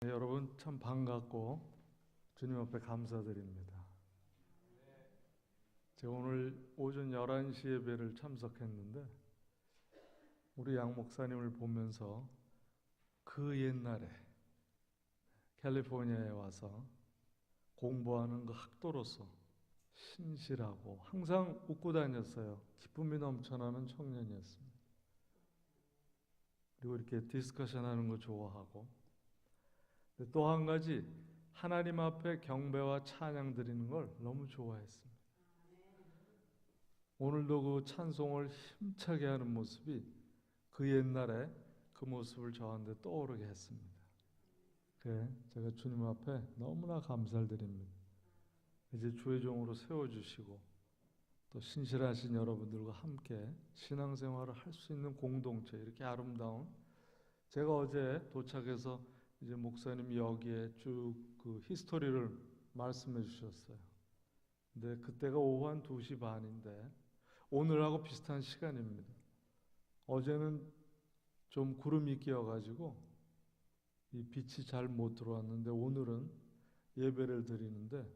네, 여러분 참 반갑고 주님 앞에 감사드립니다. 제가 오늘 오전 11시 예배를 참석했는데 우리 양 목사님을 보면서 그 옛날에 캘리포니아에 와서 공부하는 그 학도로서 신실하고 항상 웃고 다녔어요. 기쁨이 넘쳐나는 청년이었습니다. 그리고 이렇게 디스커션 하는 거 좋아하고, 또 한 가지 하나님 앞에 경배와 찬양 드리는 걸 너무 좋아했습니다. 오늘도 그 찬송을 힘차게 하는 모습이 그 옛날에 그 모습을 저한테 떠오르게 했습니다. 그래, 제가 주님 앞에 너무나 감사를 드립니다. 이제 주의 종으로 세워주시고 또 신실하신 여러분들과 함께 신앙생활을 할 수 있는 공동체, 이렇게 아름다운, 제가 어제 도착해서 이제 목사님이 여기에 쭉 그 히스토리를 말씀해 주셨어요. 근데 그때가 오후 한 2시 반인데 오늘하고 비슷한 시간입니다. 어제는 좀 구름이 끼어가지고 이 빛이 잘 못 들어왔는데 오늘은 예배를 드리는데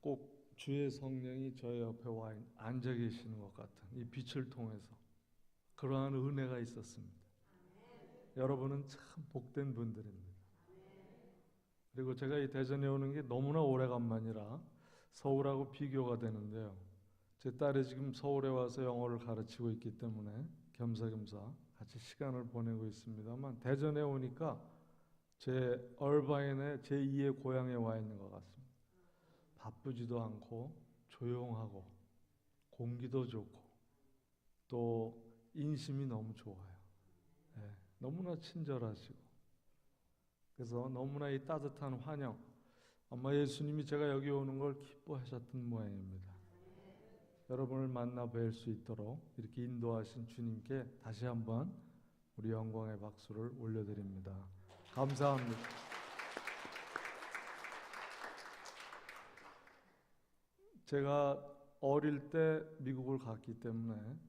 꼭 주의 성령이 저희 옆에 와 앉아 계시는 것 같은 이 빛을 통해서 그러한 은혜가 있었습니다. 여러분은 참 복된 분들입니다. 그리고 제가 이 대전에 오는 게 너무나 오래간만이라 서울하고 비교가 되는데요. 제 딸이 지금 서울에 와서 영어를 가르치고 있기 때문에 겸사겸사 같이 시간을 보내고 있습니다만, 대전에 오니까 제 얼바인의 제2의 고향에 와 있는 것 같습니다. 바쁘지도 않고 조용하고 공기도 좋고 또 인심이 너무 좋아요. 네, 너무나 친절하시고, 그래서 너무나 이 따뜻한 환영, 아마 예수님이 제가 여기 오는 걸 기뻐하셨던 모양입니다. 여러분을 만나 뵐 수 있도록 이렇게 인도하신 주님께 다시 한번 우리 영광의 박수를 올려드립니다. 감사합니다. 제가 어릴 때 미국을 갔기 때문에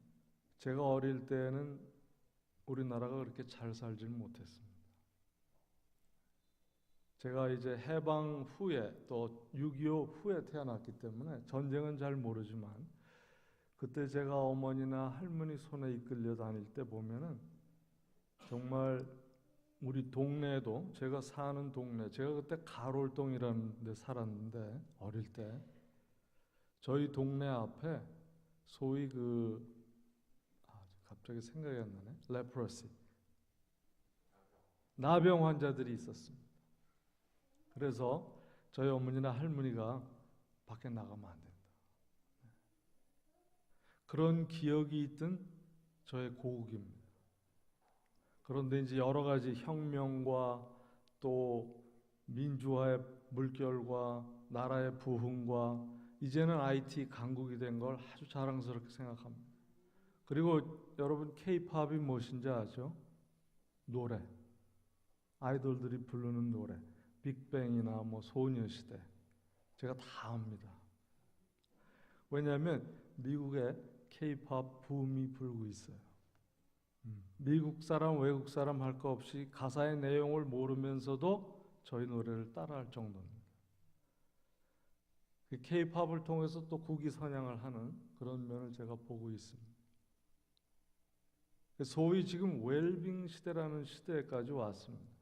제가 어릴 때는 우리나라가 그렇게 잘 살질 못했습니다. 제가 이제 해방 후에 또 6.25 후에 태어났기 때문에 전쟁은 잘 모르지만 그때 제가 어머니나 할머니 손에 이끌려 다닐 때 보면은 정말 우리 동네에도, 제가 사는 동네, 제가 그때 가롤동이라는 데 살았는데 어릴 때 저희 동네 앞에 소위 갑자기 생각이 안 나네. 레프러시, 나병 환자들이 있었습니다. 그래서 저희 어머니나 할머니가 밖에 나가면 안 된다. 그런 기억이 있던 저의 고국입니다. 그런데 이제 여러 가지 혁명과 또 민주화의 물결과 나라의 부흥과 이제는 IT 강국이 된 걸 아주 자랑스럽게 생각합니다. 그리고 여러분, K-팝이 무엇인지 아죠? 노래, 아이돌들이 부르는 노래, 빅뱅이나 뭐 소녀시대, 제가 다 압니다. 왜냐하면 미국에 K-팝 붐이 불고 있어요. 미국 사람, 외국 사람 할 거 없이 가사의 내용을 모르면서도 저희 노래를 따라할 정도입니다. K-팝을 통해서 또 국위 선양을 하는 그런 면을 제가 보고 있습니다. 소위 지금 웰빙 시대라는 시대까지 왔습니다.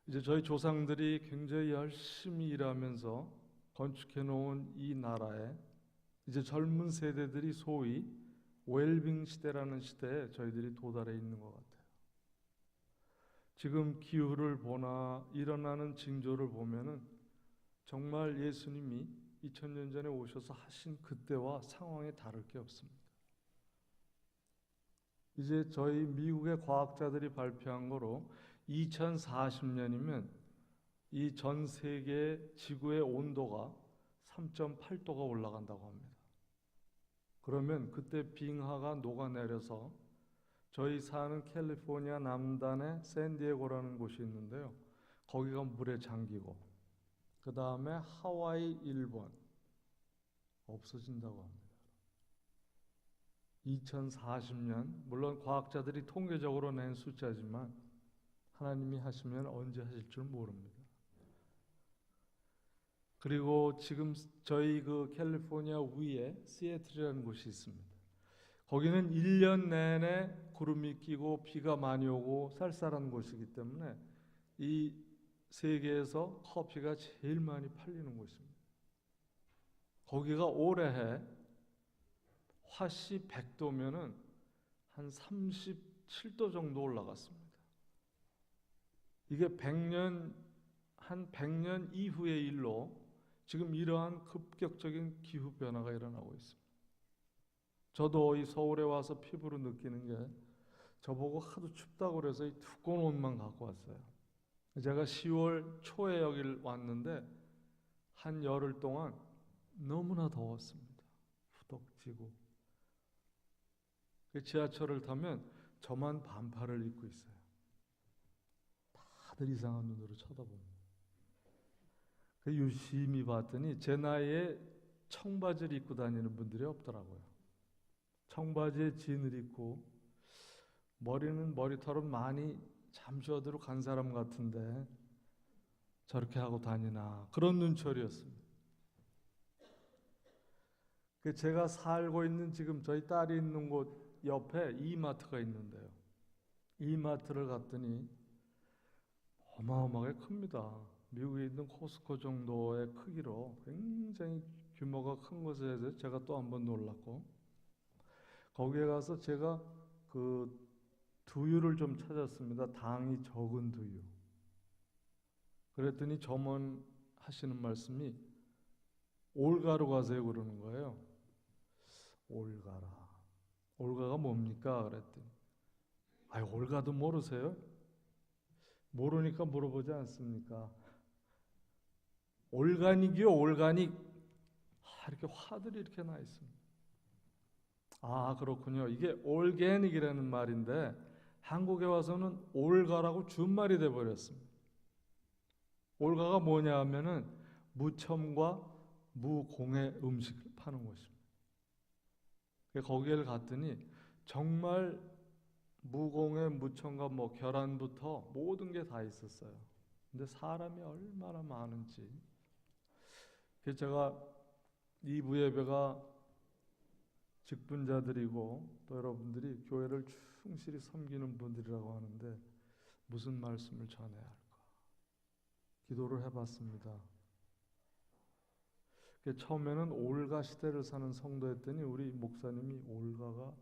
이제 저희 조상들이 굉장히 열심히 일하면서 건축해 놓은 이 나라에 이제 젊은 세대들이 소위 웰빙 시대라는 시대에 저희들이 도달해 있는 것 같아요. 지금 기후를 보나 일어나는 징조를 보면은 정말 예수님이 2000년 전에 오셔서 하신 그때와 상황이 다를 게 없습니다. 이제 저희 미국의 과학자들이 발표한 거로 2040년이면 이 전 세계 지구의 온도가 3.8도가 올라간다고 합니다. 그러면 그때 빙하가 녹아내려서 저희 사는 캘리포니아 남단에 샌디에고라는 곳이 있는데요. 거기가 물에 잠기고 그 다음에 하와이, 일본 없어진다고 합니다. 2040년, 물론 과학자들이 통계적으로 낸 숫자지만 하나님이 하시면 언제 하실 줄 모릅니다. 그리고 지금 저희 그 캘리포니아 위에 시애틀이라는 곳이 있습니다. 거기는 1년 내내 구름이 끼고 비가 많이 오고 쌀쌀한 곳이기 때문에 이 세계에서 커피가 제일 많이 팔리는 곳입니다. 거기가 올해 화씨 100도면은 한 37도 정도 올라갔습니다. 이게 한 100년 이후의 일로 지금 이러한 급격적인 기후 변화가 일어나고 있습니다. 저도 이 서울에 와서 피부로 느끼는 게 저보고 하도 춥다고 그래서 이 두꺼운 옷만 갖고 왔어요. 제가 10월 초에 여길 왔는데 한 열흘 동안 너무나 더웠습니다. 후덕지고. 지하철을 타면 저만 반팔을 입고 있어요. 다들 이상한 눈으로 쳐다봅니다. 유심히 봤더니 제 나이에 청바지를 입고 다니는 분들이 없더라고요. 청바지에 진을 입고 머리털은 많이 잠시 어디로 간 사람 같은데 저렇게 하고 다니나, 그런 눈초리였습니다. 제가 살고 있는 지금 저희 딸이 있는 곳 옆에 이마트가 있는데요. 이마트를 갔더니 어마어마하게 큽니다. 미국에 있는 코스코 정도의 크기로 굉장히 규모가 큰 곳에 대해서 제가 또 한번 놀랐고, 거기에 가서 제가 그 두유를 좀 찾았습니다. 당이 적은 두유. 그랬더니 점원 하시는 말씀이 올가로 가세요 그러는 거예요. 올가라. 올가가 뭡니까? 그랬더니 올가도 모르세요? 모르니까 물어보지 않습니까? 올가닉이요, 올가닉. 이렇게 화들이 이렇게 나 있습니다. 그렇군요. 이게 올게닉이라는 말인데 한국에 와서는 올가라고 준말이 돼버렸습니다. 올가가 뭐냐 하면은 무첨과 무공의 음식을 파는 곳입니다. 거기를 갔더니 정말 무공의 무첨과 계란부터 모든 게 다 있었어요. 근데 사람이 얼마나 많은지. 그래서 제가 2부 예배가 직분자들이고 또 여러분들이 교회를 충실히 섬기는 분들이라고 하는데 무슨 말씀을 전해야 할까 기도를 해봤습니다. 처음에는 올가 시대를 사는 성도였더니 우리 목사님이 올가가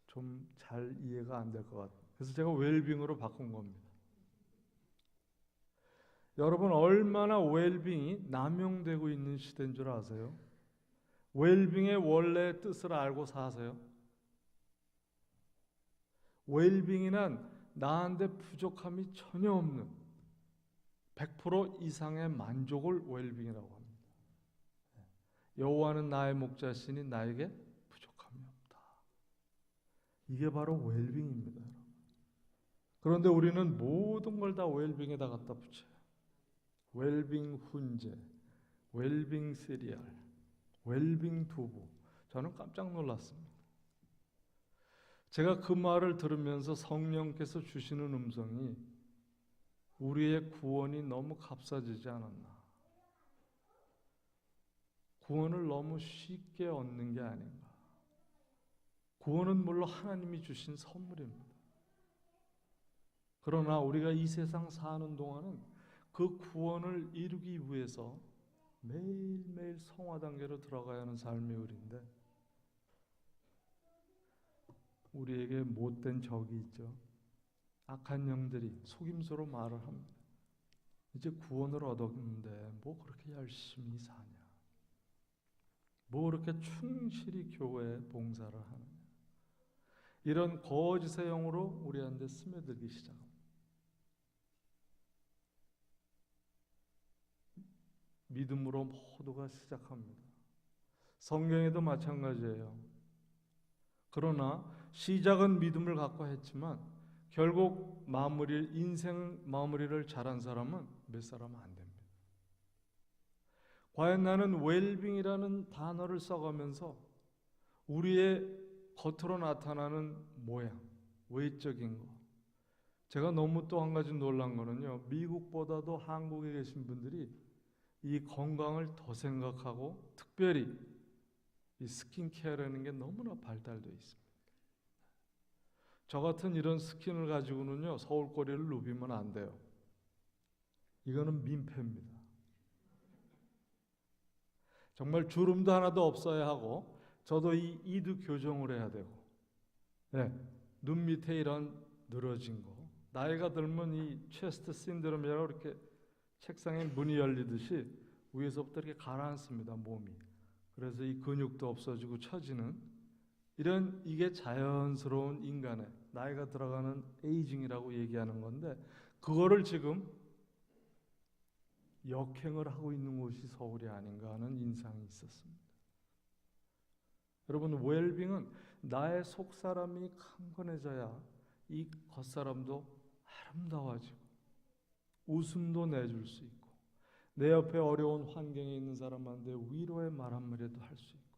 좀 잘 이해가 안 될 것 같아요. 그래서 제가 웰빙으로 바꾼 겁니다. 여러분, 얼마나 웰빙이 남용되고 있는 시대인 줄 아세요? 웰빙의 원래 뜻을 알고 사세요? 웰빙이란 나한테 부족함이 전혀 없는 100% 이상의 만족을 웰빙이라고 합니다. 여호와는 나의 목자시니 나에게 부족함이 없다. 이게 바로 웰빙입니다. 그런데 우리는 모든 걸 다 웰빙에다 갖다 붙여요. 웰빙 훈제, 웰빙 시리얼, 웰빙 두부. 저는 깜짝 놀랐습니다. 제가 그 말을 들으면서 성령께서 주시는 음성이 우리의 구원이 너무 값싸지지 않았나. 구원을 너무 쉽게 얻는 게 아닌가. 구원은 물론 하나님이 주신 선물입니다. 그러나 우리가 이 세상 사는 동안은 그 구원을 이루기 위해서 매일매일 성화 단계로 들어가야 하는 삶이 우리인데 우리에게 못된 적이 있죠. 악한 영들이 속임수로 말을 합니다. 이제 구원을 얻었는데 뭐 그렇게 열심히 사냐. 뭐 그렇게 충실히 교회에 봉사를 하느냐. 이런 거짓의 영으로 우리한테 스며들기 시작합니다. 믿음으로 모두가 시작합니다. 성경에도 마찬가지예요. 그러나 시작은 믿음을 갖고 했지만 결국 인생 마무리를 잘한 사람은 몇 사람은 안 됩니다. 과연 나는 웰빙이라는 단어를 써가면서 우리의 겉으로 나타나는 모양, 외적인 거. 제가 너무 또 한 가지 놀란 거는요. 미국보다도 한국에 계신 분들이 이 건강을 더 생각하고 특별히 이 스킨케어라는 게 너무나 발달되어 있습니다. 저 같은 이런 스킨을 가지고는요, 서울거리를 누비면 안 돼요. 이거는 민폐입니다. 정말 주름도 하나도 없어야 하고, 저도 이 이두 교정을 해야 되고, 네, 눈 밑에 이런 늘어진 거, 나이가 들면 이 체스트 신드롬이라고 이렇게 책상에 문이 열리듯이 위에서부터 이렇게 가라앉습니다, 몸이. 그래서 이 근육도 없어지고 처지는 이게 자연스러운 인간의 나이가 들어가는 에이징이라고 얘기하는 건데, 그거를 지금 역행을 하고 있는 곳이 서울이 아닌가 하는 인상이 있었습니다. 여러분, 웰빙은 나의 속사람이 강건해져야 이 겉사람도 아름다워지고 웃음도 내줄 수 있고, 내 옆에 어려운 환경에 있는 사람한테 위로의 말 한마디도 할 수 있고,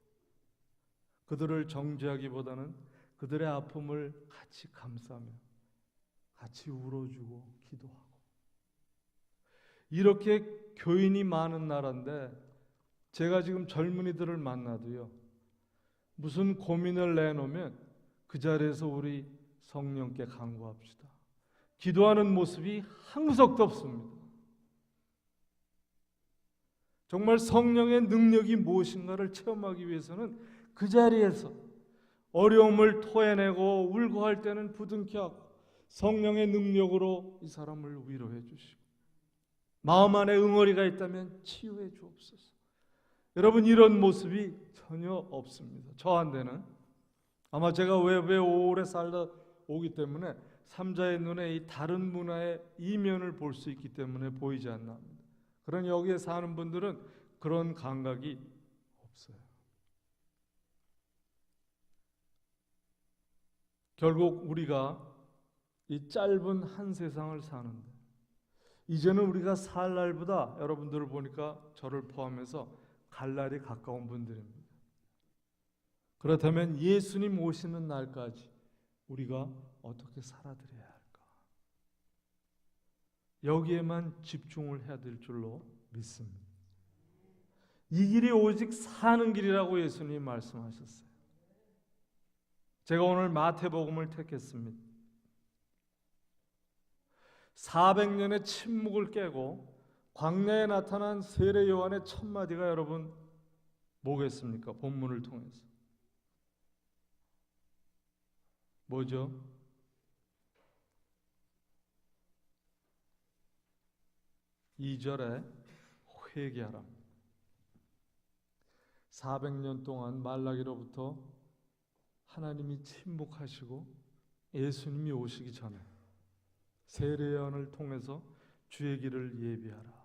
그들을 정죄하기보다는 그들의 아픔을 같이 감싸며 같이 울어주고 기도하고, 이렇게 교인이 많은 나라인데, 제가 지금 젊은이들을 만나도요, 무슨 고민을 내놓으면 그 자리에서 우리 성령께 간구합시다, 기도하는 모습이 한 구석도 없습니다. 정말 성령의 능력이 무엇인가를 체험하기 위해서는 그 자리에서 어려움을 토해내고 울고 할 때는 부둥켜 하고, 성령의 능력으로 이 사람을 위로해 주시고, 마음 안에 응어리가 있다면 치유해 주옵소서. 여러분, 이런 모습이 전혀 없습니다. 저한테는 아마 제가 외부에 오래 살다 오기 때문에 삼자의 눈에 이 다른 문화의 이면을 볼 수 있기 때문에 보이지 않나 합니다. 그런 여기에 사는 분들은 그런 감각이 없어요. 결국 우리가 이 짧은 한 세상을 사는데, 이제는 우리가 살 날보다 여러분들을 보니까 저를 포함해서 갈 날이 가까운 분들입니다. 그렇다면 예수님 오시는 날까지 우리가 어떻게 살아드려야 할까? 여기에만 집중을 해야 될 줄로 믿습니다. 이 길이 오직 사는 길이라고 예수님이 말씀하셨어요. 제가 오늘 마태복음을 택했습니다. 400년의 침묵을 깨고 광야에 나타난 세례 요한의 첫 마디가 여러분 뭐겠습니까? 본문을 통해서 뭐죠? 이 절에 회개하라. 400년 동안 말라기로부터 하나님이 침묵하시고 예수님이 오시기 전에 세례 요한을 통해서 주의 길을 예비하라.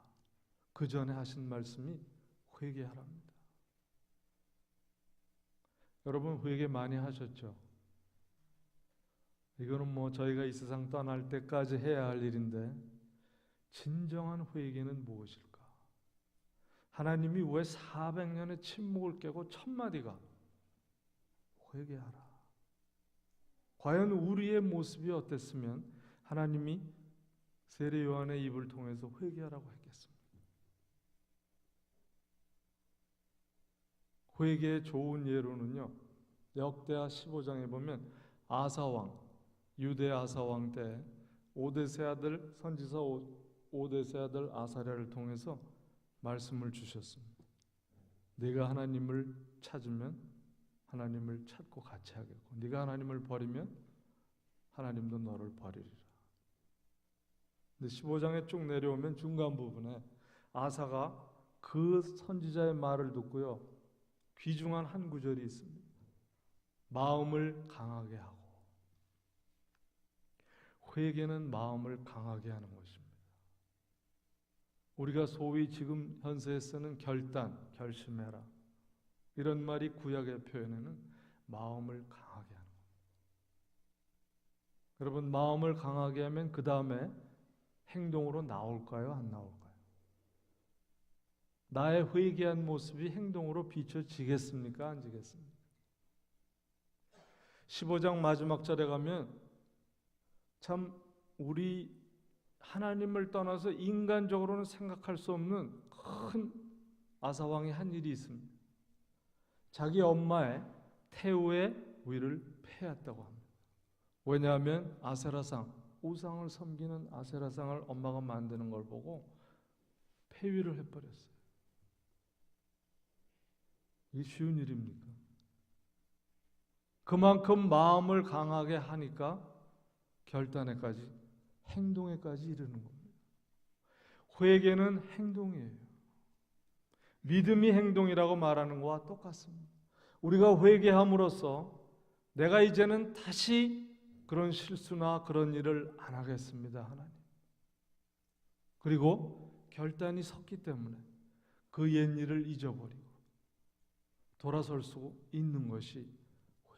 그 전에 하신 말씀이 회개하랍니다. 여러분, 회개 많이 하셨죠? 이거는 뭐 저희가 이 세상 떠날 때까지 해야 할 일인데, 진정한 회개는 무엇일까? 하나님이 왜 400년의 침묵을 깨고 첫 마디가 회개하라. 과연 우리의 모습이 어땠으면 하나님이 세례 요한의 입을 통해서 회개하라고 했겠습니까? 회개의 좋은 예로는요, 역대하 15장에 보면 아사왕, 유대 아사왕 때 오데세 아들 선지자 오데세 아들 아사랴를 통해서 말씀을 주셨습니다. 네가 하나님을 찾으면 하나님을 찾고 같이 하겠고, 네가 하나님을 버리면 하나님도 너를 버리리라. 근데 15장에 쭉 내려오면 중간 부분에 아사가 그 선지자의 말을 듣고요, 귀중한 한 구절이 있습니다. 마음을 강하게 하고. 회개는 마음을 강하게 하는 것입니다. 우리가 소위 지금 현세에 쓰는 결단, 결심해라, 이런 말이 구약의 표현에는 마음을 강하게 하는 겁니다. 여러분, 마음을 강하게 하면 그 다음에 행동으로 나올까요? 안 나올까요? 나의 회개한 모습이 행동으로 비춰지겠습니까? 안 지겠습니까? 15장 마지막 절에 가면 참 우리 하나님을 떠나서 인간적으로는 생각할 수 없는 큰 아사왕이 한 일이 있습니다. 자기 엄마의 태우의 위를 패했다고 합니다. 왜냐하면 아세라상, 우상을 섬기는 아세라상을 엄마가 만드는 걸 보고 폐위를 해버렸어요. 이게 쉬운 일입니까? 그만큼 마음을 강하게 하니까 결단에까지, 행동에까지 이르는 겁니다. 회개는 행동이에요. 믿음이 행동이라고 말하는 것과 똑같습니다. 우리가 회개함으로써 내가 이제는 다시 그런 실수나 그런 일을 안 하겠습니다, 하나님. 그리고 결단이 섰기 때문에 그 옛일을 잊어버리고 돌아설 수 있는 것이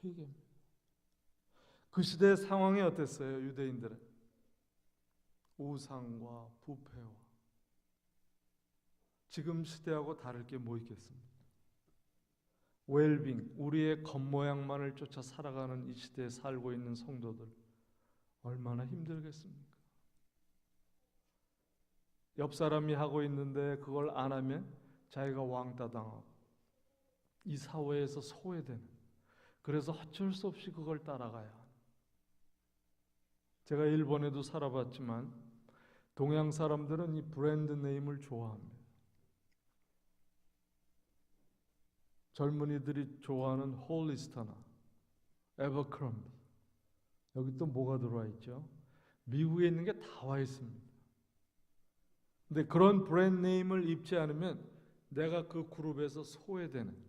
회개입니다. 그 시대의 상황이 어땠어요? 유대인들은 우상과 부패와 지금 시대하고 다를 게 뭐 있겠습니까? 웰빙, 우리의 겉모양만을 쫓아 살아가는 이 시대에 살고 있는 성도들 얼마나 힘들겠습니까? 옆 사람이 하고 있는데 그걸 안 하면 자기가 왕따 당하고 이 사회에서 소외되는, 그래서 어쩔 수 없이 그걸 따라가야 하는. 제가 일본에도 살아봤지만 동양 사람들은 이 브랜드 네임을 좋아합니다. 젊은이들이 좋아하는 홀리스터나 에버크럼비, 여기 또 뭐가 들어와 있죠? 미국에 있는 게 다 와 있습니다. 근데 그런 브랜드 네임을 입지 않으면 내가 그 그룹에서 소외되는,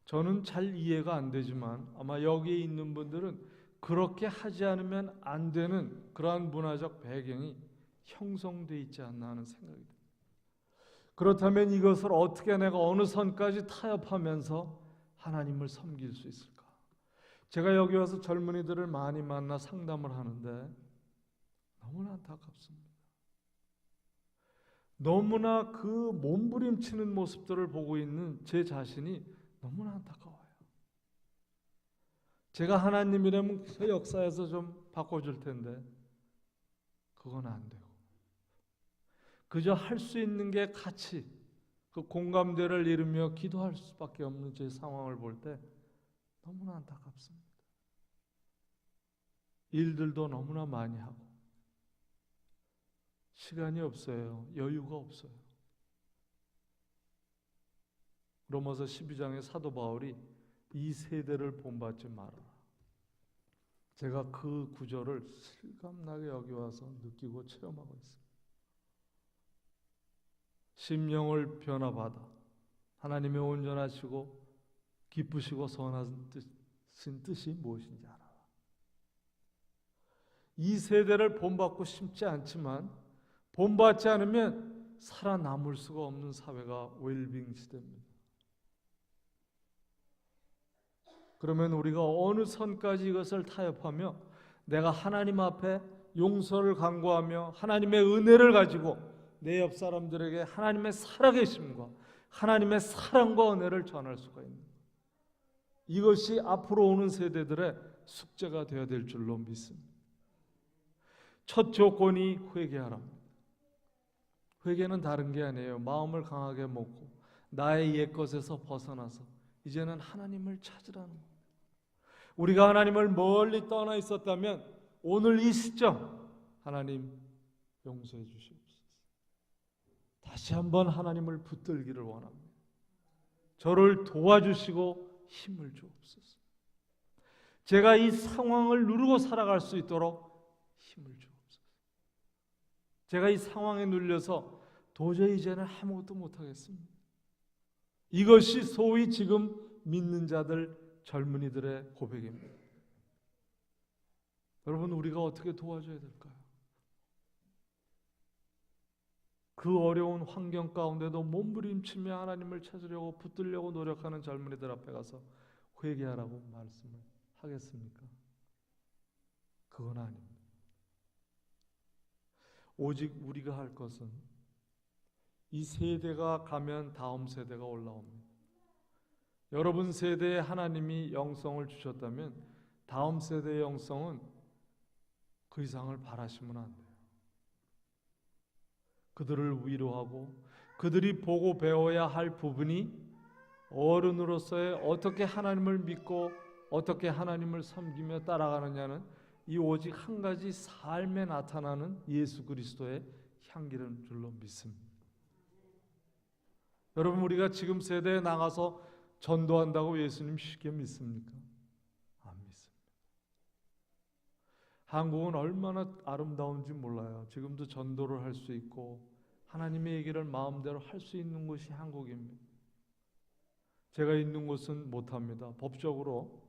저는 잘 이해가 안 되지만 아마 여기에 있는 분들은 그렇게 하지 않으면 안 되는 그러한 문화적 배경이 형성되어 있지 않나 하는 생각이 듭니다. 그렇다면 이것을 어떻게 내가 어느 선까지 타협하면서 하나님을 섬길 수 있을까? 제가 여기 와서 젊은이들을 많이 만나 상담을 하는데 너무나 안타깝습니다. 너무나 그 몸부림치는 모습들을 보고 있는 제 자신이 너무나 안타까워요. 제가 하나님이라면 그 역사에서 좀 바꿔줄 텐데 그건 안 되고 그저 할 수 있는 게 같이 그 공감대를 이루며 기도할 수밖에 없는 제 상황을 볼 때 너무나 안타깝습니다. 일들도 너무나 많이 하고 시간이 없어요. 여유가 없어요. 로마서 12장의 사도 바울이 이 세대를 본받지 말아라. 제가 그 구절을 실감나게 여기 와서 느끼고 체험하고 있습니다. 심령을 변화받아 하나님의 온전하시고 기쁘시고 선하신 뜻이 무엇인지 알아라. 이 세대를 본받고 싶지 않지만 본받지 않으면 살아남을 수가 없는 사회가 웰빙 시대입니다. 그러면 우리가 어느 선까지 이것을 타협하며 내가 하나님 앞에 용서를 간구하며 하나님의 은혜를 가지고 내 옆 사람들에게 하나님의 살아계심과 하나님의 사랑과 은혜를 전할 수가 있는, 이것이 앞으로 오는 세대들의 숙제가 되어야 될 줄로 믿습니다. 첫 조건이 회개하랍니다. 회개는 다른 게 아니에요. 마음을 강하게 먹고 나의 옛것에서 벗어나서 이제는 하나님을 찾으라는 겁니다. 우리가 하나님을 멀리 떠나 있었다면 오늘 이 시점 하나님 용서해 주시옵소서. 다시 한번 하나님을 붙들기를 원합니다. 저를 도와주시고 힘을 주옵소서. 제가 이 상황을 누르고 살아갈 수 있도록 힘을 주옵소서. 제가 이 상황에 눌려서 도저히 이제는 아무것도 못하겠습니다. 이것이 소위 지금 믿는 자들, 젊은이들의 고백입니다. 여러분, 우리가 어떻게 도와줘야 될까요? 그 어려운 환경 가운데도 몸부림치며 하나님을 찾으려고 붙들려고 노력하는 젊은이들 앞에 가서 회개하라고 말씀을 하겠습니까? 그건 아닙니다. 오직 우리가 할 것은 이 세대가 가면 다음 세대가 올라옵니다. 여러분 세대에 하나님이 영성을 주셨다면 다음 세대의 영성은 그 이상을 바라시면 안 돼요. 그들을 위로하고 그들이 보고 배워야 할 부분이 어른으로서의 어떻게 하나님을 믿고 어떻게 하나님을 섬기며 따라가느냐는 이 오직 한 가지 삶에 나타나는 예수 그리스도의 향기인 줄로 믿습니다. 여러분, 우리가 지금 세대에 나가서 전도한다고 예수님 쉽게 믿습니까? 안 믿습니다. 한국은 얼마나 아름다운지 몰라요. 지금도 전도를 할 수 있고 하나님의 얘기를 마음대로 할 수 있는 곳이 한국입니다. 제가 있는 곳은 못합니다. 법적으로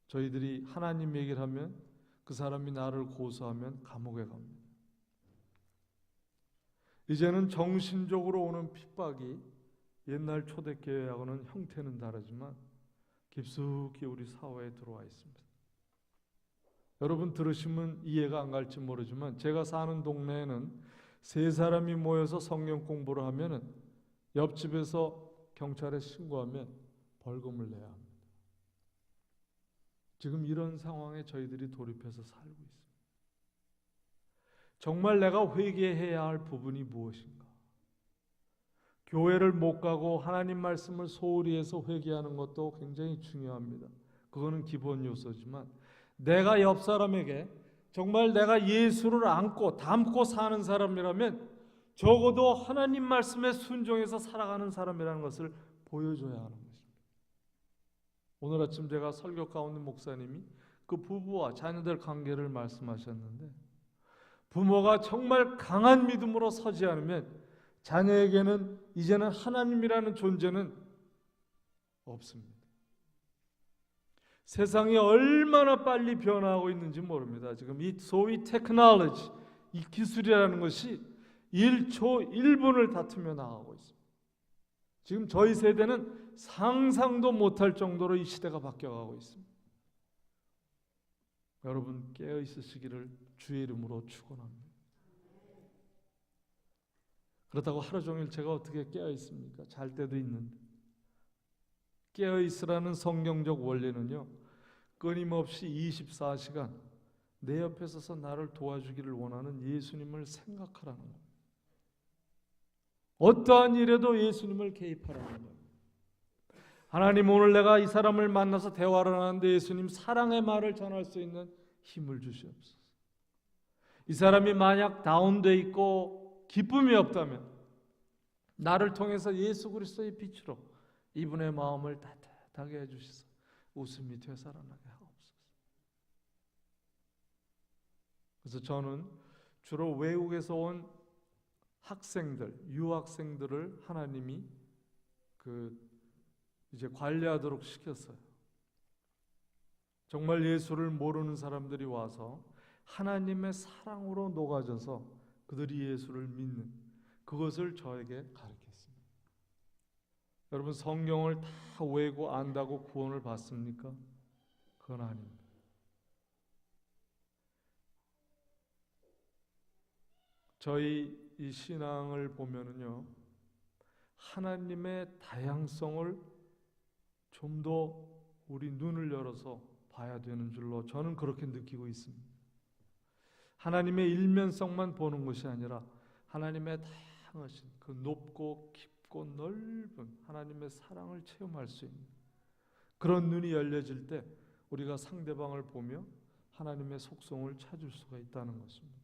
저희들이 하나님 얘기를 하면 그 사람이 나를 고소하면 감옥에 갑니다. 이제는 정신적으로 오는 핍박이 옛날 초대교회하고는 형태는 다르지만 깊숙이 우리 사회에 들어와 있습니다. 여러분 들으시면 이해가 안 갈지 모르지만 제가 사는 동네에는 세 사람이 모여서 성경 공부를 하면은 옆집에서 경찰에 신고하면 벌금을 내야 합니다. 지금 이런 상황에 저희들이 돌입해서 살고 있습니다. 정말 내가 회개해야 할 부분이 무엇인가? 교회를 못 가고 하나님 말씀을 소홀히 해서 회개하는 것도 굉장히 중요합니다. 그거는 기본 요소지만 내가 옆 사람에게 정말 내가 예수를 안고 닮고 사는 사람이라면 적어도 하나님 말씀에 순종해서 살아가는 사람이라는 것을 보여줘야 하는 것입니다. 오늘 아침 제가 설교 가운데 목사님이 그 부부와 자녀들 관계를 말씀하셨는데 부모가 정말 강한 믿음으로 서지 않으면 자녀에게는 이제는 하나님이라는 존재는 없습니다. 세상이 얼마나 빨리 변화하고 있는지 모릅니다. 지금 이 소위 테크놀로지, 이 기술이라는 것이 1초 1분을 다투며 나가고 있습니다. 지금 저희 세대는 상상도 못할 정도로 이 시대가 바뀌어가고 있습니다. 여러분 깨어 있으시기를 주의 이름으로 축원합니다. 그렇다고 하루 종일 제가 어떻게 깨어 있습니까? 잘 때도 있는데. 깨어 있으라는 성경적 원리는요, 끊임없이 24시간 내 옆에 서서 나를 도와주기를 원하는 예수님을 생각하라는 겁니다. 어떠한 일에도 예수님을 개입하라는 겁니다. 하나님, 오늘 내가 이 사람을 만나서 대화를 하는데 예수님 사랑의 말을 전할 수 있는 힘을 주시옵소서. 이 사람이 만약 다운돼 있고 기쁨이 없다면 나를 통해서 예수 그리스도의 빛으로 이분의 마음을 따뜻하게 해주시소 웃음이 되살아나게 하옵소서. 그래서 저는 주로 외국에서 온 학생들, 유학생들을 하나님이 이제 관리하도록 시켰어요. 정말 예수를 모르는 사람들이 와서 하나님의 사랑으로 녹아져서 그들이 예수를 믿는 그것을 저에게 가르쳤습니다. 여러분 성경을 다 외고 안다고 구원을 받습니까? 그건 아닙니다. 저희 이 신앙을 보면은요, 하나님의 다양성을 좀 더 우리 눈을 열어서 봐야 되는 줄로 저는 그렇게 느끼고 있습니다. 하나님의 일면성만 보는 것이 아니라 하나님의 다양하신 그 높고 깊고 넓은 하나님의 사랑을 체험할 수 있는 그런 눈이 열려질 때 우리가 상대방을 보며 하나님의 속성을 찾을 수가 있다는 것입니다.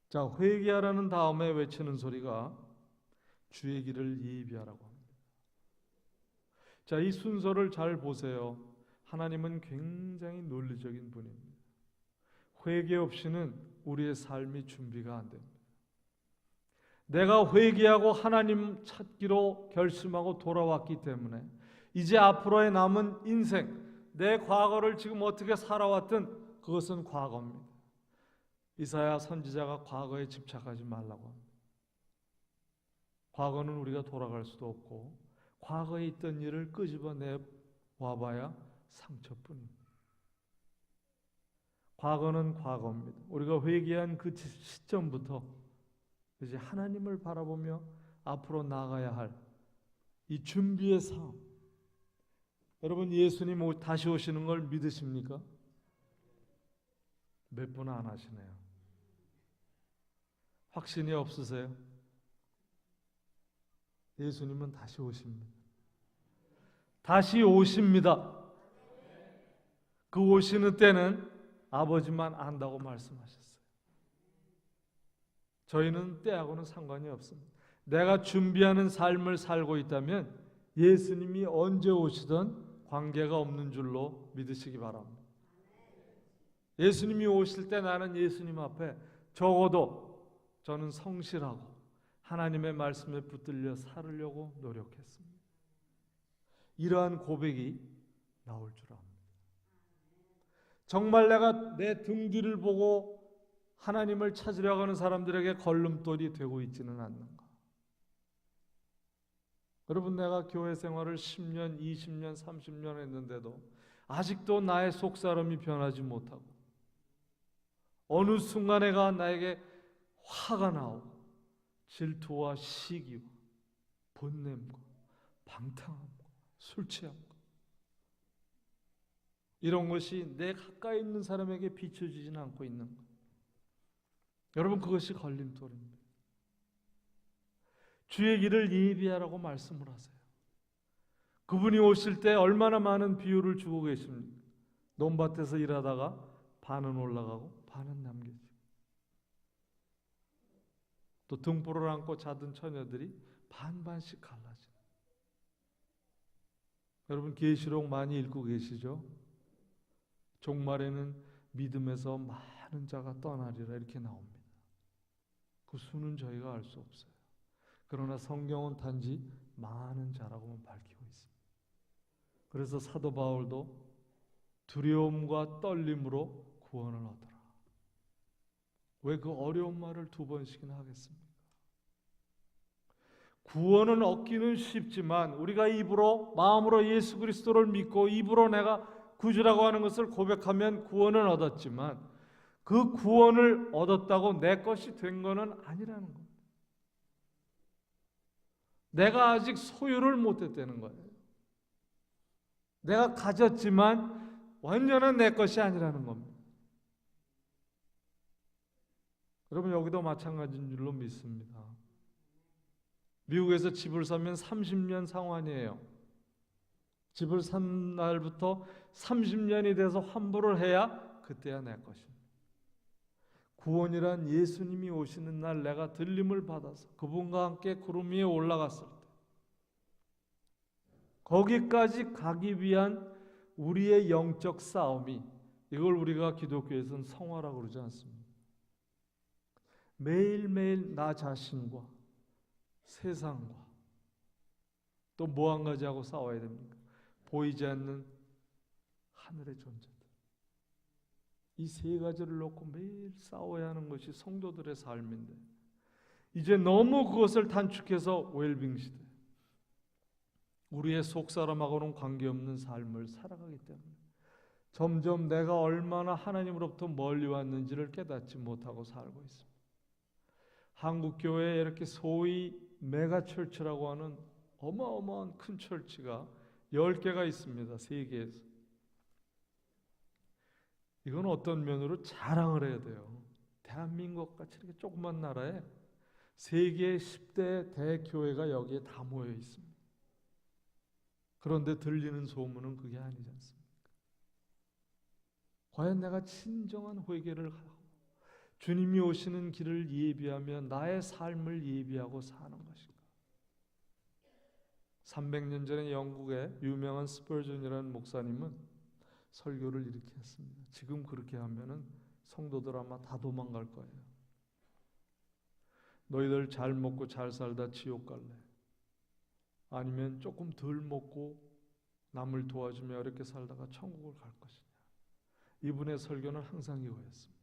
자, 회개하라는 다음에 외치는 소리가 주의 길을 예비하라고 합니다. 자, 이 순서를 잘 보세요. 하나님은 굉장히 논리적인 분입니다. 회개 없이는 우리의 삶이 준비가 안 됩니다. 내가 회개하고 하나님 찾기로 결심하고 돌아왔기 때문에 이제 앞으로의 남은 인생, 내 과거를 지금 어떻게 살아왔든 그것은 과거입니다. 이사야 선지자가 과거에 집착하지 말라고 합니다. 과거는 우리가 돌아갈 수도 없고 과거에 있던 일을 끄집어내 와봐야 상처뿐입니다. 과거는 과거입니다. 우리가 회개한 그 시점부터 이제 하나님을 바라보며 앞으로 나아가야 할 이 준비의 삶. 여러분 예수님 다시 오시는 걸 믿으십니까? 몇 분 안 하시네요. 확신이 없으세요? 예수님은 다시 오십니다. 다시 오십니다. 그 오시는 때는 아버지만 안다고 말씀하셨어요. 저희는 때하고는 상관이 없습니다. 내가 준비하는 삶을 살고 있다면 예수님이 언제 오시든 관계가 없는 줄로 믿으시기 바랍니다. 예수님이 오실 때 나는 예수님 앞에 적어도 저는 성실하고 하나님의 말씀에 붙들려 살으려고 노력했습니다. 이러한 고백이 나올 줄 압니다. 정말 내가 내 등 뒤를 보고 하나님을 찾으려고 하는 사람들에게 걸림돌이 되고 있지는 않는가? 여러분, 내가 교회 생활을 10년, 20년, 30년 했는데도 아직도 나의 속사람이 변하지 못하고 어느 순간에가 나에게 화가 나오고 질투와 시기와 분냄과 방탕함과 술취함과 이런 것이 내 가까이 있는 사람에게 비춰지지는 않고 있는 것. 여러분, 그것이 걸림돌입니다. 주의 길을 예비하라고 말씀을 하세요. 그분이 오실 때 얼마나 많은 비유를 주고 계십니까? 논밭에서 일하다가 반은 올라가고 반은 남겨지고, 또 등불을 안고 자던 처녀들이 반반씩 갈라지는. 여러분, 계시록 많이 읽고 계시죠? 종말에는 믿음에서 많은 자가 떠나리라 이렇게 나옵니다. 그 수는 저희가 알 수 없어요. 그러나 성경은 단지 많은 자라고만 밝히고 있습니다. 그래서 사도 바울도 두려움과 떨림으로 구원을 얻어라. 왜 그 어려운 말을 두 번씩이나 하겠습니까? 구원은 얻기는 쉽지만 우리가 입으로 마음으로 예수 그리스도를 믿고 입으로 내가 구주라고 하는 것을 고백하면 구원은 얻었지만 그 구원을 얻었다고 내 것이 된 것은 아니라는 겁니다. 내가 아직 소유를 못했다는 거예요. 내가 가졌지만 완전한 내 것이 아니라는 겁니다. 여러분, 여기도 마찬가지인 줄로 믿습니다. 미국에서 집을 사면 30년 상환이에요. 집을 산 날부터 30년이 돼서 환불을 해야 그때야 내 것입니다. 구원이란 예수님이 오시는 날 내가 들림을 받아서 그분과 함께 구름 위에 올라갔을 때 거기까지 가기 위한 우리의 영적 싸움이, 이걸 우리가 기독교에서는 성화라고 그러지 않습니다. 매일매일 나 자신과 세상과 또 뭐 한 가지하고 싸워야 됩니까? 보이지 않는 하늘의 존재들. 이 세 가지를 놓고 매일 싸워야 하는 것이 성도들의 삶인데 이제 너무 그것을 단축해서 웰빙 시대, 우리의 속사람하고는 관계없는 삶을 살아가기 때문에 점점 내가 얼마나 하나님으로부터 멀리 왔는지를 깨닫지 못하고 살고 있습니다. 한국 교회에 이렇게 소위 메가철치라고 하는 어마어마한 큰 철치가 10개가 있습니다. 세계에서. 이건 어떤 면으로 자랑을 해야 돼요. 대한민국 같이 이렇게 조그만 나라에 세계 10대 대교회가 여기에 다 모여 있습니다. 그런데 들리는 소문은 그게 아니지 않습니까? 과연 내가 진정한 회개를 하고 주님이 오시는 길을 예비하며 나의 삶을 예비하고 사는 것인가? 300년 전에 영국의 유명한 스펄전이라는 목사님은 설교를 이렇게 했습니다. 지금 그렇게 하면은 성도들 아마 다 도망갈 거예요. 너희들 잘 먹고 잘 살다 지옥 갈래? 아니면 조금 덜 먹고 남을 도와주며 어렵게 살다가 천국을 갈 것이냐? 이분의 설교는 항상 이거였습니다.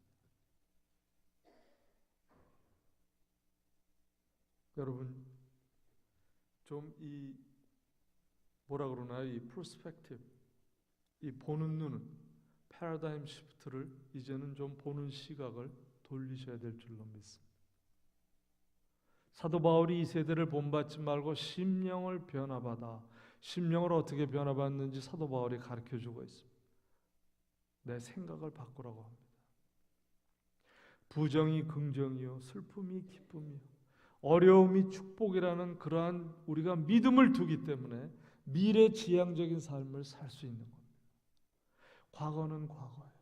여러분, 좀 이 뭐라 그러나요? 이 프로스펙티브, 이 보는 눈은 패러다임 시프트를 이제는 좀 보는 시각을 돌리셔야 될 줄로 믿습니다. 사도 바울이 이 세대를 본받지 말고 심령을 변화받아, 심령을 어떻게 변화받는지 사도 바울이 가르쳐주고 있습니다. 내 생각을 바꾸라고 합니다. 부정이 긍정이요, 슬픔이 기쁨이요, 어려움이 축복이라는 그러한 우리가 믿음을 두기 때문에 미래지향적인 삶을 살 수 있는 겁니다. 과거는 과거예요.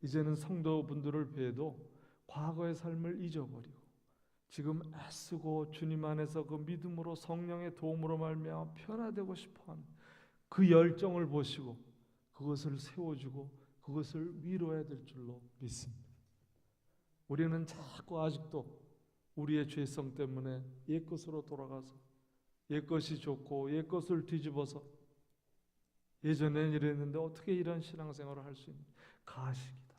이제는 성도분들을 뵈도 과거의 삶을 잊어버리고 지금 애쓰고 주님 안에서 그 믿음으로 성령의 도움으로 말미암아 변화되고 싶어하는 그 열정을 보시고 그것을 세워주고 그것을 위로해야 될 줄로 믿습니다. 우리는 자꾸 아직도 우리의 죄성 때문에 옛것으로 돌아가서 옛것이 좋고 옛것을 뒤집어서 예전엔 이랬는데 어떻게 이런 신앙생활을 할 수 있는 가식이다.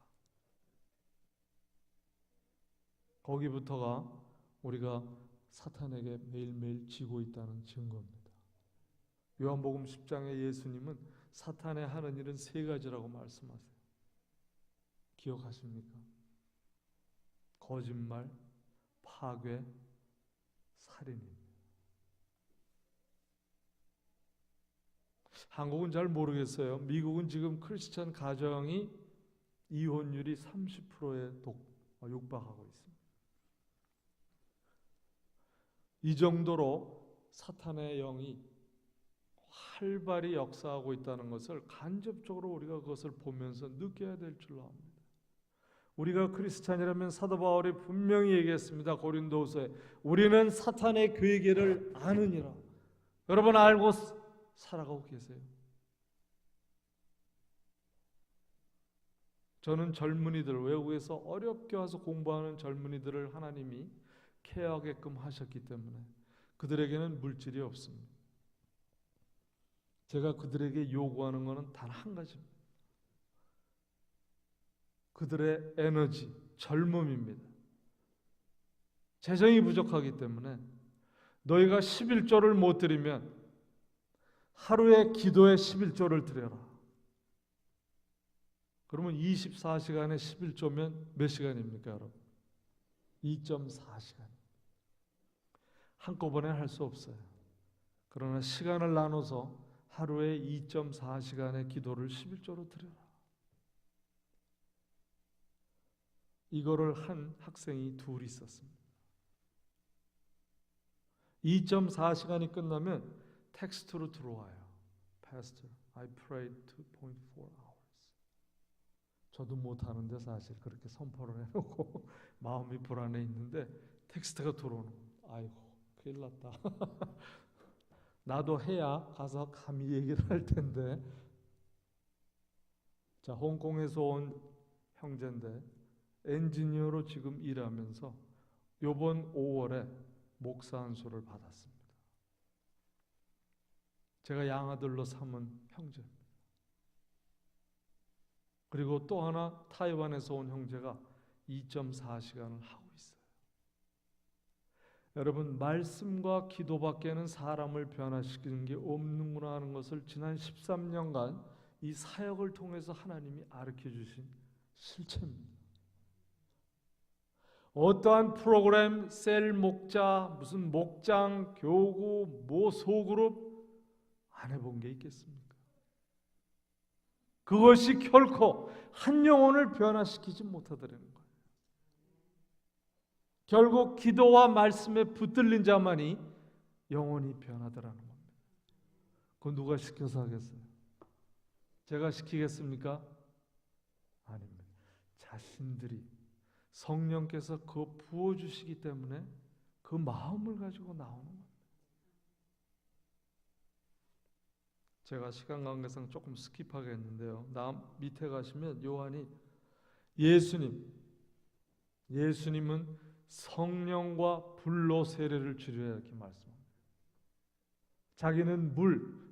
거기부터가 우리가 사탄에게 매일매일 지고 있다는 증거입니다. 요한복음 10장에 예수님은 사탄의 하는 일은 세 가지라고 말씀하세요. 기억하십니까? 거짓말, 파괴, 살인입니다. 한국은 잘 모르겠어요. 미국은 지금 크리스천 가정이 이혼율이 30%에 육박하고 있습니다. 이 정도로 사탄의 영이 활발히 역사하고 있다는 것을 간접적으로 우리가 그것을 보면서 느껴야 될 줄로 압니다. 우리가 크리스찬이라면 사도 바울이 분명히 얘기했습니다. 고린도후서에 우리는 사탄의 괴계를 아느니라. 여러분 알고 살아가고 계세요? 저는 젊은이들, 외국에서 어렵게 와서 공부하는 젊은이들을 하나님이 케어하게끔 하셨기 때문에 그들에게는 물질이 없습니다. 제가 그들에게 요구하는 것은 단 한 가지입니다. 그들의 에너지, 젊음입니다. 재정이 부족하기 때문에 너희가 11조를 못 드리면 하루에 기도에 11조를 드려라. 그러면 24시간에 11조면 몇 시간입니까, 여러분? 2.4시간. 한꺼번에 할 수 없어요. 그러나 시간을 나눠서 하루에 2.4시간의 기도를 11조로 드려라. 이거를 한 학생이 둘 있었습니다. 2.4시간이 끝나면 텍스트로 들어와요. Pastor, I prayed 2.4 hours. 저도 못하는데 사실 그렇게 선포를 해놓고 마음이 불안해 있는데 텍스트가 들어오는 거예요. 아이고 큰일 났다. 나도 해야 가서 감히 얘기를 할 텐데. 자, 홍콩에서 온 형제인데 엔지니어로 지금 일하면서 이번 5월에 목사 안수를 받았습니다. 제가 양아들로 삼은 형제입니다. 그리고 또 하나 타이완에서 온 형제가 2.4시간을 하고 있어요. 여러분, 말씀과 기도밖에는 사람을 변화시키는 게 없는구나 하는 것을 지난 13년간 이 사역을 통해서 하나님이 가르쳐 주신 실체입니다. 어떠한 프로그램, 셀 목자, 무슨 목장, 교구, 소그룹 안 해본 게 있겠습니까? 그것이 결코 한 영혼을 변화시키지 못하더라는 거예요. 결국 기도와 말씀에 붙들린 자만이 영혼이 변하더라는 겁니다. 그건 누가 시켜서 하겠어요? 제가 시키겠습니까? 아닙니다. 자신들이 성령께서 그거 부어주시기 때문에 그 마음을 가지고 나오는 겁니다. 제가 시간 관계상 조금 스킵하겠는데요. 밑에 가시면 요한이 예수님은 성령과 불로 세례를 주려 이렇게 말씀합니다. 자기는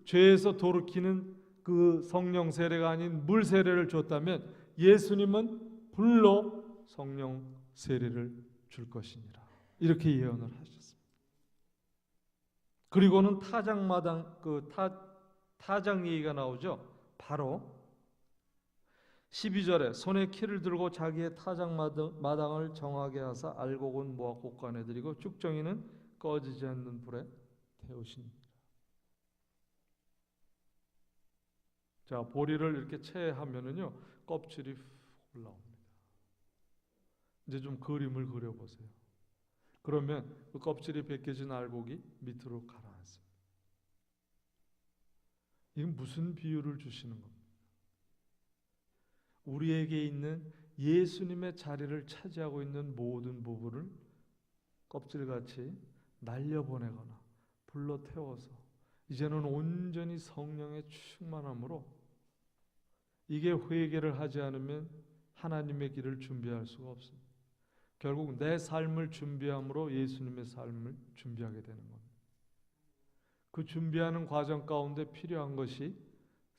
죄에서 돌이키는 그 성령 세례가 아닌 물 세례를 줬다면 예수님은 불로 성령 세례를 줄 것이니라. 이렇게 예언을 하셨습니다. 그리고는 타작 얘기가 나오죠. 바로 12절에 손에 키를 들고 자기의 타작 마당을 정하게 하사 알곡은 모아 곳간에 들이고 쭉정이는 꺼지지 않는 불에 태우십니다. 자, 보리를 이렇게 채하면은요 껍질이 올라옵니다. 이제 좀 그림을 그려보세요. 그러면 그 껍질이 벗겨진 알곡이 밑으로 가라앉습니다. 이건 무슨 비유를 주시는 겁니까? 우리에게 있는 예수님의 자리를 차지하고 있는 모든 부분을 껍질같이 날려보내거나 불러 태워서 이제는 온전히 성령의 충만함으로, 이게 회개를 하지 않으면 하나님의 길을 준비할 수가 없습니다. 결국 내 삶을 준비함으로 예수님의 삶을 준비하게 되는 겁니다. 그 준비하는 과정 가운데 필요한 것이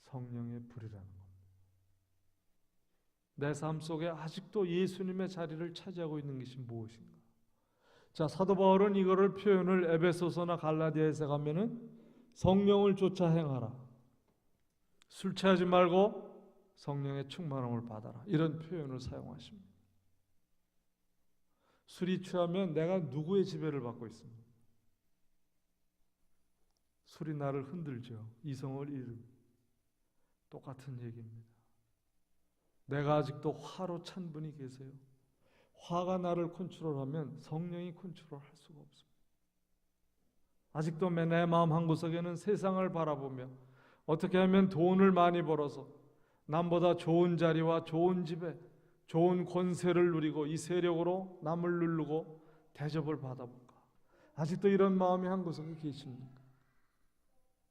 성령의 불이라는 겁니다. 내 삶 속에 아직도 예수님의 자리를 차지하고 있는 것이 무엇인가? 자, 사도 바울은 이거를 표현을 에베소서나 갈라디아에서 가면은 성령을 쫓아 행하라, 술 취하지 말고 성령의 충만함을 받아라, 이런 표현을 사용하십니다. 술이 취하면 내가 누구의 지배를 받고 있습니까? 술이 나를 흔들죠. 이성을 잃음. 똑같은 얘기입니다. 내가 아직도 화로 찬 분이 계세요. 화가 나를 컨트롤하면 성령이 컨트롤할 수가 없습니다. 아직도 내 마음 한구석에는 세상을 바라보며 어떻게 하면 돈을 많이 벌어서 남보다 좋은 자리와 좋은 집에 좋은 권세를 누리고 이 세력으로 남을 누르고 대접을 받아볼까? 아직도 이런 마음이 한구석에 계십니까?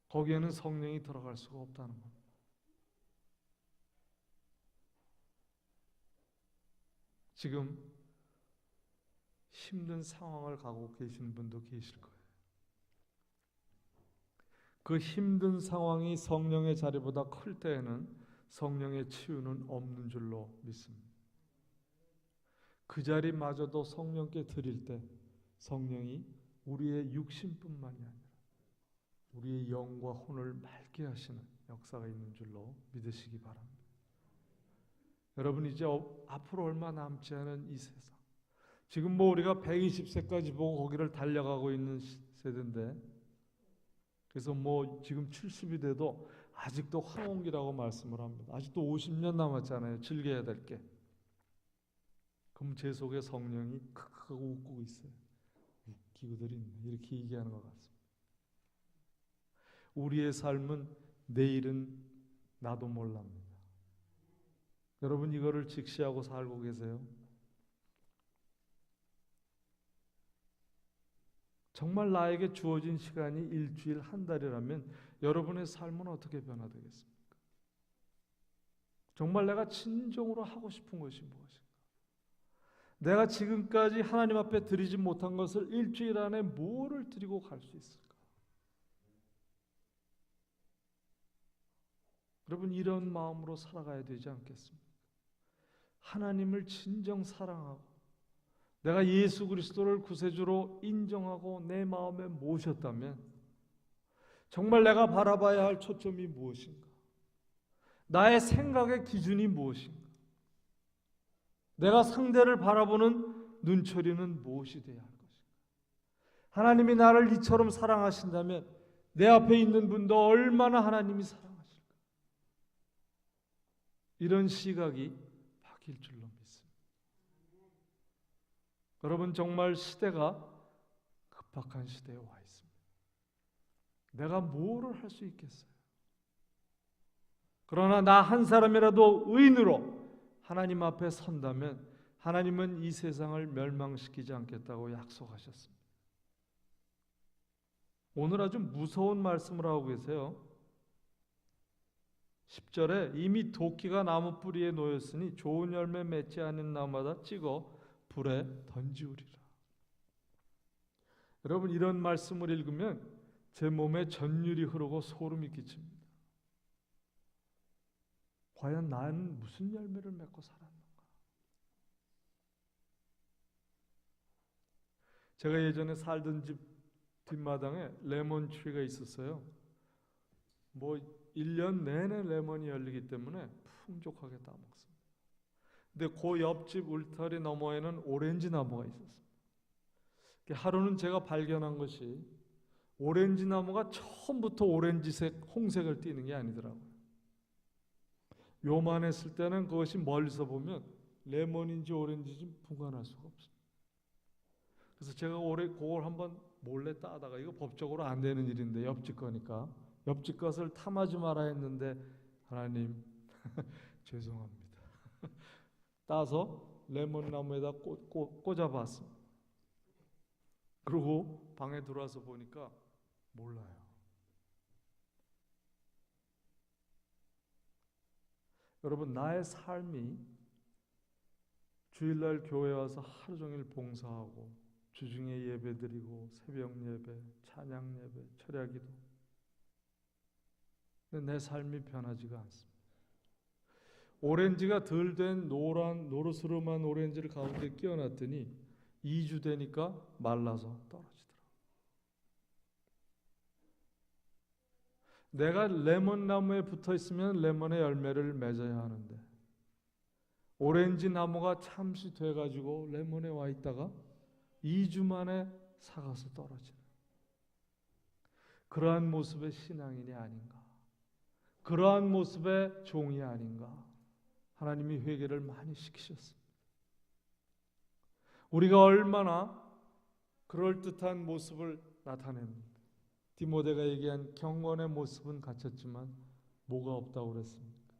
거기에는 성령이 들어갈 수가 없다는 겁니다. 지금 힘든 상황을 가고 계신 분도 계실 거예요. 그 힘든 상황이 성령의 자리보다 클 때에는 성령의 치유는 없는 줄로 믿습니다. 그 자리마저도 성령께 드릴 때 성령이 우리의 육신뿐만이 아니라 우리의 영과 혼을 맑게 하시는 역사가 있는 줄로 믿으시기 바랍니다. 여러분, 이제 앞으로 얼마 남지 않은 이 세상, 지금 우리가 120세까지 보고 거기를 달려가고 있는 세대인데, 그래서 지금 70이 돼도 아직도 황혼기라고 말씀을 합니다. 아직도 50년 남았잖아요. 즐겨야 될 게. 그럼 제 속에 성령이 크크하고 웃고 있어요. 웃기고들이 있네, 이렇게 얘기하는 것 같습니다. 우리의 삶은 내일은 나도 몰랍니다. 여러분, 이거를 직시하고 살고 계세요? 정말 나에게 주어진 시간이 일주일, 한 달이라면 여러분의 삶은 어떻게 변화되겠습니까? 정말 내가 진정으로 하고 싶은 것이 무엇인가? 내가 지금까지 하나님 앞에 드리지 못한 것을 일주일 안에 뭐를 드리고 갈 수 있을까? 여러분, 이런 마음으로 살아가야 되지 않겠습니까? 하나님을 진정 사랑하고 내가 예수 그리스도를 구세주로 인정하고 내 마음에 모셨다면 정말 내가 바라봐야 할 초점이 무엇인가? 나의 생각의 기준이 무엇인가? 내가 상대를 바라보는 눈초리는 무엇이 되어야 할 것인가? 하나님이 나를 이처럼 사랑하신다면 내 앞에 있는 분도 얼마나 하나님이 사랑하실까? 이런 시각이 바뀔 줄로 믿습니다. 여러분, 정말 시대가 급박한 시대에 와 있습니다. 내가 뭐를 할 수 있겠어요? 그러나 나 한 사람이라도 의인으로 하나님 앞에 선다면 하나님은 이 세상을 멸망시키지 않겠다고 약속하셨습니다. 오늘 아주 무서운 말씀을 하고 계세요. 10절에 이미 도끼가 나무 뿌리에 놓였으니 좋은 열매 맺지 않은 나무마다 찍어 불에 던지우리라. 여러분, 이런 말씀을 읽으면 제 몸에 전율이 흐르고 소름이 끼칩니다. 과연 나는 무슨 열매를 맺고 살았는가? 제가 예전에 살던 집 뒷마당에 레몬 트리가 있었어요. 1년 내내 레몬이 열리기 때문에 풍족하게 따먹습니다. 근데 그 옆집 울타리 너머에는 오렌지 나무가 있었습니다. 하루는 제가 발견한 것이 오렌지 나무가 처음부터 오렌지색, 홍색을 띠는 게 아니더라고요. 요만했을 때는 그것이 멀리서 보면 레몬인지 오렌지인지 분간할 수가 없습니다. 그래서 제가 올해 그걸 한번 몰래 따다가, 이거 법적으로 안 되는 일인데 옆집 거니까 옆집 것을 탐하지 마라 했는데 하나님 죄송합니다. 따서 레몬 나무에다 꽂아봤습니다. 그리고 방에 들어와서 보니까 몰라요. 여러분, 나의 삶이 주일날 교회 와서 하루 종일 봉사하고 주중에 예배 드리고 새벽 예배, 찬양 예배, 철야기도, 근데 내 삶이 변하지가 않습니다. 오렌지가 덜 된 노란 노르스름한 오렌지를 가운데 끼워놨더니 2주 되니까 말라서 떨어지더라고요. 내가 레몬 나무에 붙어 있으면 레몬의 열매를 맺어야 하는데 오렌지 나무가 참시 돼가지고 레몬에 와 있다가 2주 만에 사가서 떨어지는 그러한 모습의 신앙인이 아닌가, 그러한 모습의 종이 아닌가. 하나님이 회개를 많이 시키셨습니다. 우리가 얼마나 그럴듯한 모습을 나타냅니다. 디모데가 얘기한 경건의 모습은 갖췄지만 뭐가 없다고 그랬습니까?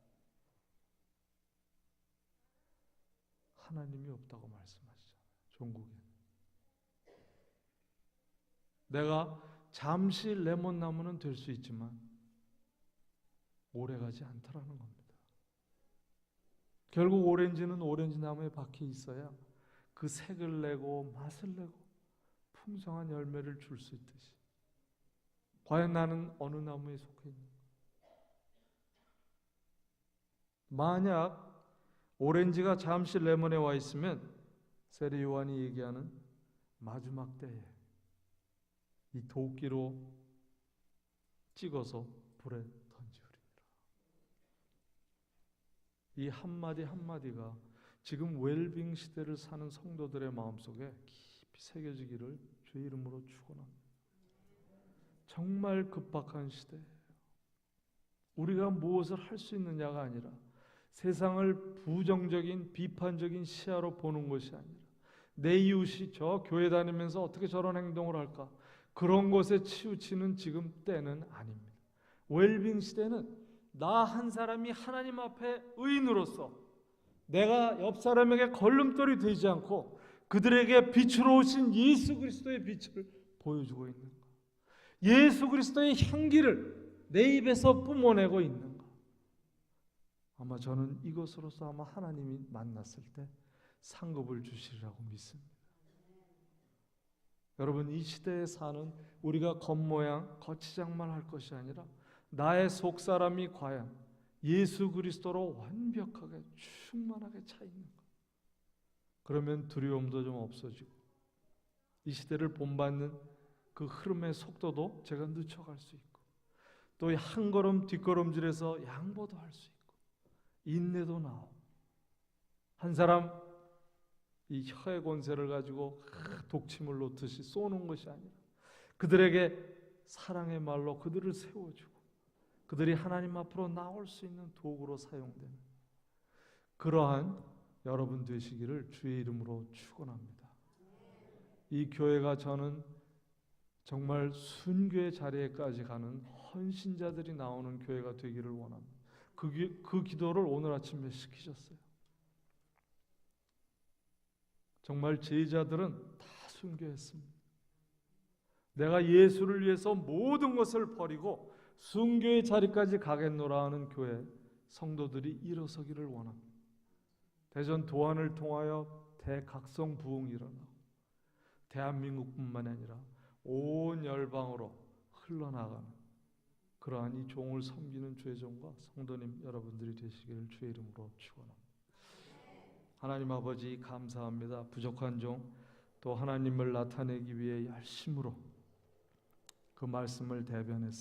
하나님이 없다고 말씀하시잖아요. 종국에 내가 잠시 레몬 나무는 될 수 있지만 오래가지 않더라는 겁니다. 결국 오렌지는 오렌지 나무에 박혀 있어야 그 색을 내고 맛을 내고 풍성한 열매를 줄 수 있듯이, 과연 나는 어느 나무에 속해 있는가? 만약 오렌지가 잠시 레몬에 와 있으면 세례 요한이 얘기하는 마지막 때에 이 도끼로 찍어서 불에 던지우리라. 이 한마디 한마디가 지금 웰빙 시대를 사는 성도들의 마음속에 깊이 새겨지기를 주의 이름으로 축원합니다. 정말 급박한 시대예요. 우리가 무엇을 할 수 있느냐가 아니라 세상을 부정적인 비판적인 시야로 보는 것이 아니라 내 이웃이 저 교회 다니면서 어떻게 저런 행동을 할까, 그런 것에 치우치는 지금 때는 아닙니다. 웰빙 시대는 나 한 사람이 하나님 앞에 의인으로서 내가 옆 사람에게 걸림돌이 되지 않고 그들에게 빛으로 오신 예수 그리스도의 빛을 보여주고 있는 것, 예수 그리스도의 향기를 내 입에서 뿜어내고 있는 것. 아마 저는 이것으로서 아마 하나님이 만났을 때 상급을 주시리라고 믿습니다. 여러분, 이 시대에 사는 우리가 겉모양 거치장만 할 것이 아니라 나의 속사람이 과연 예수 그리스도로 완벽하게 충만하게 차 있는 것, 그러면 두려움도 좀 없어지고 이 시대를 본받는 그 흐름의 속도도 제가 늦춰갈 수 있고, 또 한 걸음 뒷걸음질해서 양보도 할 수 있고 인내도 나오고, 한 사람 이 혀의 권세를 가지고 독침을 놓듯이 쏘는 것이 아니라 그들에게 사랑의 말로 그들을 세워주고 그들이 하나님 앞으로 나올 수 있는 도구로 사용되는 그러한 여러분 되시기를 주의 이름으로 축원합니다. 이 교회가 저는 정말 순교의 자리에까지 가는 헌신자들이 나오는 교회가 되기를 원합니다. 그 기도를 오늘 아침에 시키셨어요. 정말 제자들은 다 순교했습니다. 내가 예수를 위해서 모든 것을 버리고 순교의 자리까지 가겠노라 하는 교회 성도들이 일어서기를 원합니다. 대전 도안을 통하여 대각성 부흥이 일어나고 대한민국뿐만 아니라 온 열방으로 흘러나가는 그러한 이 종을 섬기는 주의 종과 성도님 여러분들이 되시기를 주의 이름으로 축원합니다. 하나님 아버지 감사합니다. 부족한 종 또 하나님을 나타내기 위해 열심으로 그 말씀을 대변했습니다.